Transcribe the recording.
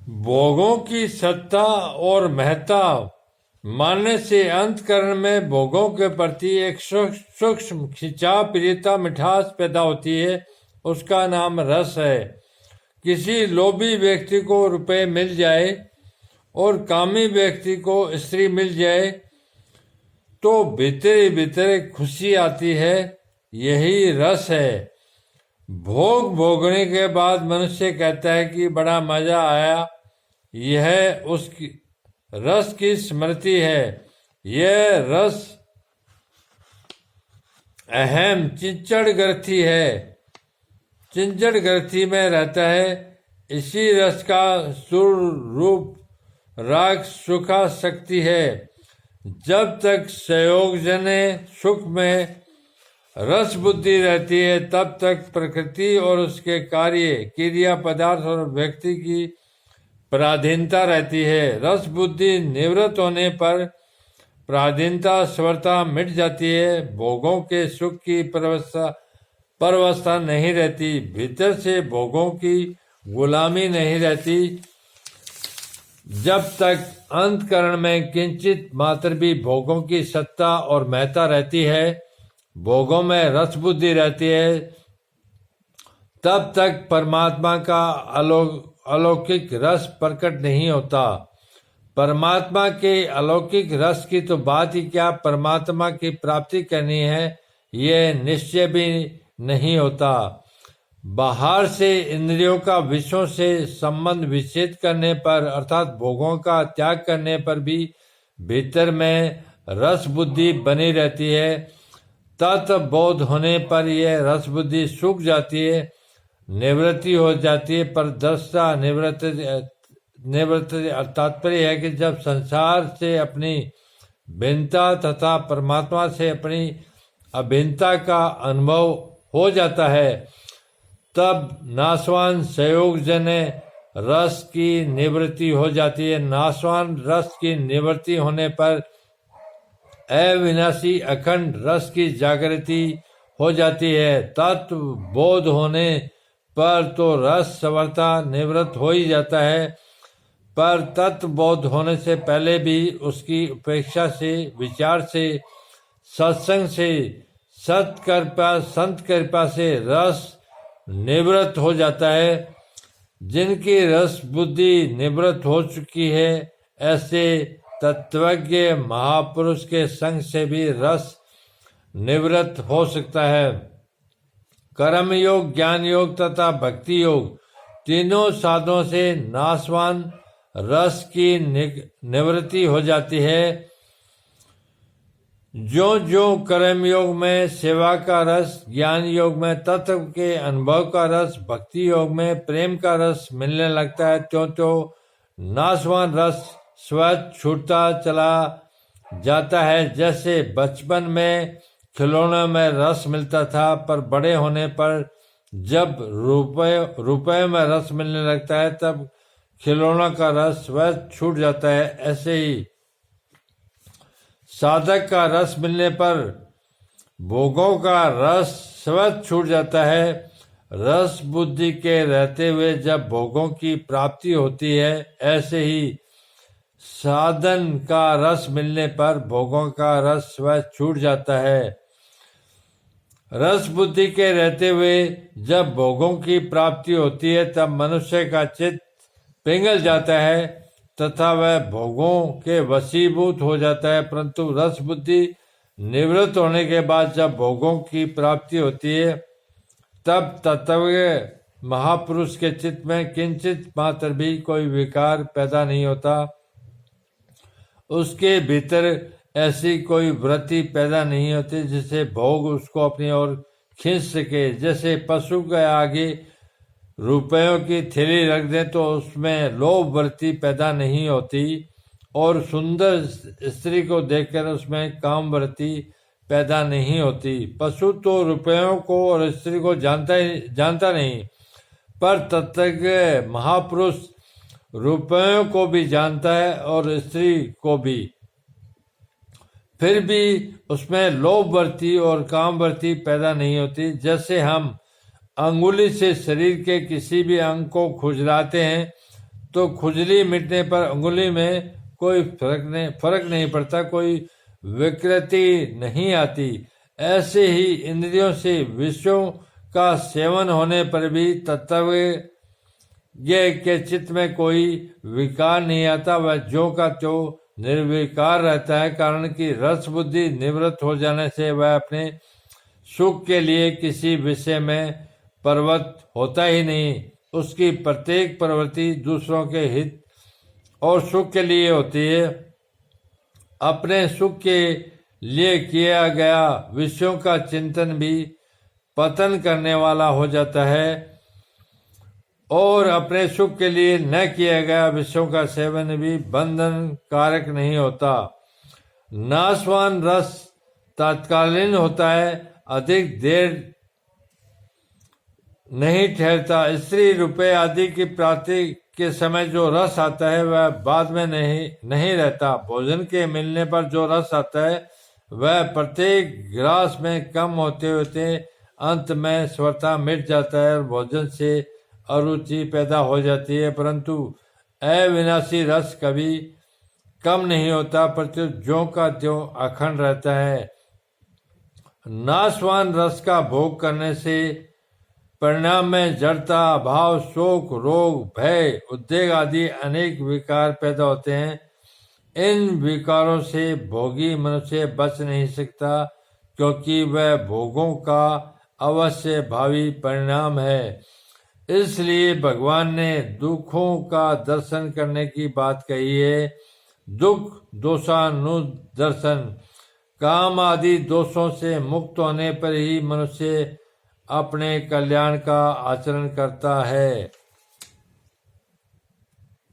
भोगों की सत्ता और महत्ता मानने से अंतःकरण में भोगों के प्रति एक सूक्ष्म खिंचाव, प्रियता, मिठास पैदा होती है। उसका नाम रस है। किसी लोभी व्यक्ति को रुपए मिल जाए और कामी व्यक्ति को स्त्री मिल जाए तो भीतर भीतर खुशी आती है। यही रस है। भोग भोगने के बाद मनुष्य कहता है कि बड़ा मजा आया। यह उसकी रस की स्मृति है। यह रस अहम चिंचड़ ग्रंथि है, चिंचड़ ग्रंथि में रहता है। इसी रस का सुर रूप राग सुखा शक्ति है। जब तक संयोगजन्य सुख में रस बुद्धि रहती है तब तक प्रकृति और उसके कार्य, क्रिया, पदार्थ और व्यक्ति की पराधीनता रहती है। रस बुद्धि निवृत्त होने पर पराधीनता, स्वर्ता मिट जाती है। भोगों के सुख की परवस्था नहीं रहती। भीतर से भोगों की गुलामी नहीं रहती। जब तक अंतःकरण में किंचित मात्र भी भोगों की सत्ता और महत्ता रहती है, भोगों में रस बुद्धि रहती है, तब तक परमात्मा का अलौकिक रस प्रकट नहीं होता। परमात्मा के अलौकिक रस की तो बात ही क्या, परमात्मा की प्राप्ति करनी है यह निश्चय भी नहीं होता। बाहर से इंद्रियों का विषयों से संबंध विच्छेद करने पर अर्थात भोगों का त्याग करने पर भी भीतर में रस बुद्धि बनी रहती है। तत्व बोध होने पर यह रस बुद्धि सूख जाती है, निवृत्ति हो जाती है। पर दृष्टा निवृत्ति तात्पर्य है कि जब संसार से अपनी भिन्नता तथा परमात्मा से अपनी अभिन्नता का अनुभव हो जाता है तब नाशवान संयोगजन्य रस की निवृत्ति हो जाती है। नाशवान रस की निवृत्ति होने पर अविनाशी अखंड रस की जागृति हो जाती है। तत्व बोध होने पर तो रस सवर्ता निवृत्त हो ही जाता है, पर तत्व बोध होने से पहले भी उसकी उपेक्षा से, विचार से, सत्संग से, संत कृपा से रस निवृत्त हो जाता है। जिनकी रस बुद्धि निवृत्त हो चुकी है ऐसे तत्वज्ञ महापुरुष के संग से भी रस निवृत्त हो सकता है। कर्म योग, ज्ञान योग तथा भक्ति योग तीनों साधनों से नाशवान रस की निवृत्ति हो जाती है। जो जो कर्म योग में सेवा का रस, ज्ञान योग में तत्व के अनुभव का रस, भक्ति योग में प्रेम का रस मिलने लगता है, त्यों त्यों नाशवान रस स्वतः छूटता चला जाता है। जैसे बचपन में खिलौनों में रस मिलता था, पर बड़े होने पर जब रुपए में रस मिलने लगता है तब खिलौना का रस स्वतः छूट जाता है। ऐसे ही साधक का रस मिलने पर भोगों का रस स्वतः छूट जाता है। रस बुद्धि के रहते हुए जब भोगों की प्राप्ति होती है, ऐसे ही साधन का रस मिलने पर भोगों का रस स्वतः छूट जाता है। रस बुद्धि के रहते हुए जब भोगों की प्राप्ति होती है तब मनुष्य का चित्त पिघल जाता है तथा वह भोगों के वशीभूत हो जाता है। परंतु रस बुद्धि निवृत्त होने के बाद जब भोगों की प्राप्ति होती है तब तत्वज्ञ महापुरुष के चित्त में किंचित मात्र भी कोई विकार पैदा नहीं होता। उसके भीतर ऐसी कोई वृत्ति पैदा नहीं होती जिससे भोग उसको अपनी ओर खींच सके। जैसे पशु के आगे रुपयों की थैली रख दे तो उसमें लोभ वृत्ति पैदा नहीं होती और सुंदर स्त्री को देखकर उसमें काम वृत्ति पैदा नहीं होती। पशु तो रुपयों को और स्त्री को जानता नहीं, पर तत्वज्ञ महापुरुष रुपयों को भी जानता है और स्त्री को भी। फिर भी उसमें लोभ वृत्ति और काम वृत्ति पैदा नहीं होती। जैसे हम अंगुली से शरीर के किसी भी अंग को खुजलाते हैं तो खुजली मिटने पर उंगली में कोई फर्क नहीं पड़ता, कोई विकृति नहीं आती। ऐसे ही इंद्रियों से विषयों का सेवन होने पर भी तत्वज्ञ के चित्त में कोई विकार नहीं आता, वह ज्यों का त्यों निर्विकार रहता है। कारण कि रस बुद्धि निवृत्त हो जाने से वह अपने सुख के लिए किसी विषय में प्रवृत्त होता ही नहीं। उसकी प्रत्येक प्रवृत्ति दूसरों के हित और सुख के लिए होती है। अपने सुख के लिए किया गया विषयों का चिंतन भी पतन करने वाला हो जाता है और अपने सुख के लिए न किया गया विषयों का सेवन भी बंधन कारक नहीं होता। नाशवान रस तात्कालीन होता है, अधिक देर नहीं ठहरता। स्त्री रुपये आदि की प्राप्ति के समय जो रस आता है वह बाद में नहीं रहता। भोजन के मिलने पर जो रस आता है वह प्रत्येक ग्रास में कम होते होते अंत में स्वतः मिट जाता है और भोजन से अरुचि पैदा हो जाती है। परंतु अविनाशी रस कभी कम नहीं होता, प्रत्युत ज्यों का त्यों अखंड रहता है। नाशवान रस का भोग करने से परिणाम में जड़ता, भाव, शोक, रोग, भय, उद्वेग आदि अनेक विकार पैदा होते हैं। इन विकारों से भोगी मनुष्य बच नहीं सकता, क्योंकि वह भोगों का अवश्य भावी परिणाम है। इसलिए भगवान ने दुखों का दर्शन करने की बात कही है। दुख दोषानुदर्शन, काम आदि दोषों से मुक्त होने पर ही मनुष्य अपने कल्याण का आचरण करता है।